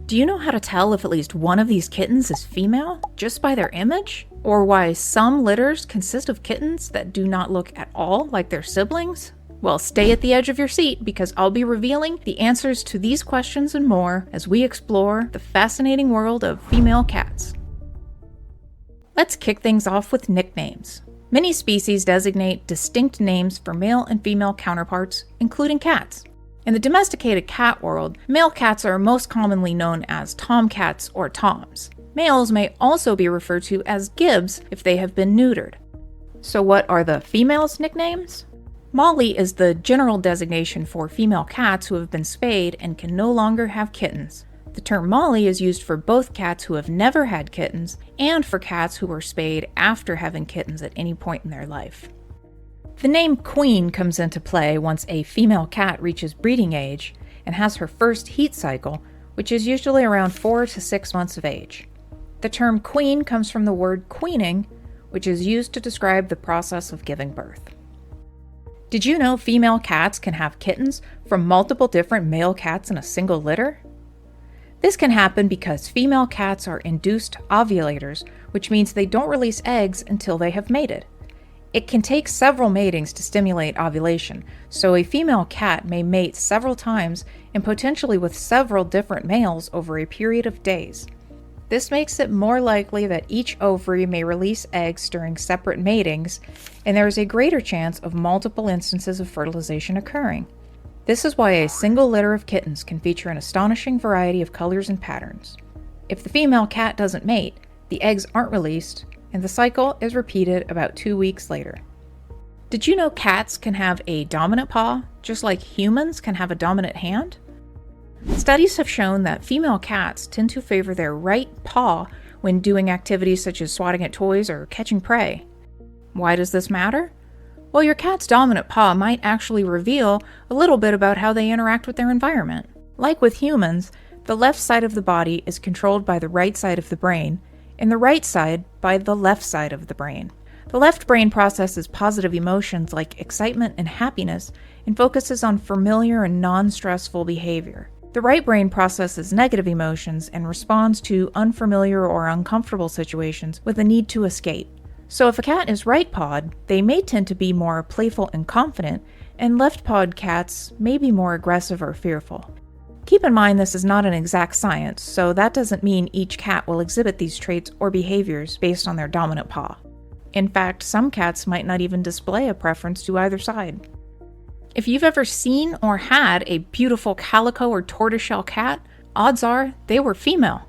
Do you know how to tell if at least one of these kittens is female just by their image? Or why some litters consist of kittens that do not look at all like their siblings? Well, stay at the edge of your seat because I'll be revealing the answers to these questions and more as we explore the fascinating world of female cats. Let's kick things off with nicknames. Many species designate distinct names for male and female counterparts, including cats. In the domesticated cat world, male cats are most commonly known as tomcats or toms. Males may also be referred to as gibbs if they have been neutered. So what are the females' nicknames? Molly is the general designation for female cats who have been spayed and can no longer have kittens. The term Molly is used for both cats who have never had kittens and for cats who were spayed after having kittens at any point in their life. The name Queen comes into play once a female cat reaches breeding age and has her first heat cycle, which is usually around 4 to 6 months of age. The term queen comes from the word queening, which is used to describe the process of giving birth. Did you know female cats can have kittens from multiple different male cats in a single litter? This can happen because female cats are induced ovulators, which means they don't release eggs until they have mated. It can take several matings to stimulate ovulation, so a female cat may mate several times and potentially with several different males over a period of days. This makes it more likely that each ovary may release eggs during separate matings, and there is a greater chance of multiple instances of fertilization occurring. This is why a single litter of kittens can feature an astonishing variety of colors and patterns. If the female cat doesn't mate, the eggs aren't released, and the cycle is repeated about 2 weeks later. Did you know cats can have a dominant paw, just like humans can have a dominant hand? Studies have shown that female cats tend to favor their right paw when doing activities such as swatting at toys or catching prey. Why does this matter? Well, your cat's dominant paw might actually reveal a little bit about how they interact with their environment. Like with humans, the left side of the body is controlled by the right side of the brain, and the right side by the left side of the brain. The left brain processes positive emotions like excitement and happiness and focuses on familiar and non-stressful behavior. The right brain processes negative emotions and responds to unfamiliar or uncomfortable situations with a need to escape. So if a cat is right-pawed, they may tend to be more playful and confident, and left-pawed cats may be more aggressive or fearful. Keep in mind this is not an exact science, so that doesn't mean each cat will exhibit these traits or behaviors based on their dominant paw. In fact, some cats might not even display a preference to either side. If you've ever seen or had a beautiful calico or tortoiseshell cat, odds are they were female.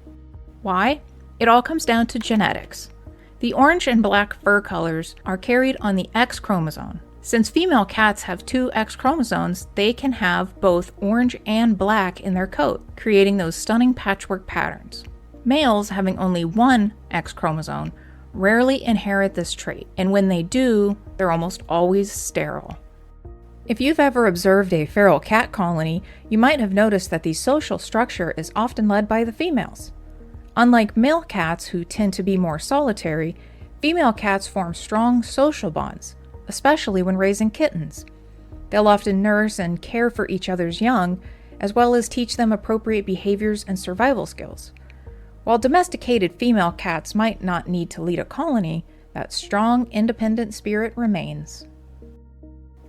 Why? It all comes down to genetics. The orange and black fur colors are carried on the X chromosome. Since female cats have 2 X chromosomes, they can have both orange and black in their coat, creating those stunning patchwork patterns. Males having only 1 X chromosome rarely inherit this trait, and when they do, they're almost always sterile. If you've ever observed a feral cat colony, you might have noticed that the social structure is often led by the females. Unlike male cats who tend to be more solitary, female cats form strong social bonds, especially when raising kittens. They'll often nurse and care for each other's young, as well as teach them appropriate behaviors and survival skills. While domesticated female cats might not need to lead a colony, that strong, independent spirit remains.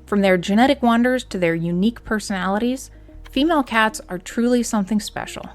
From their genetic wonders to their unique personalities, female cats are truly something special.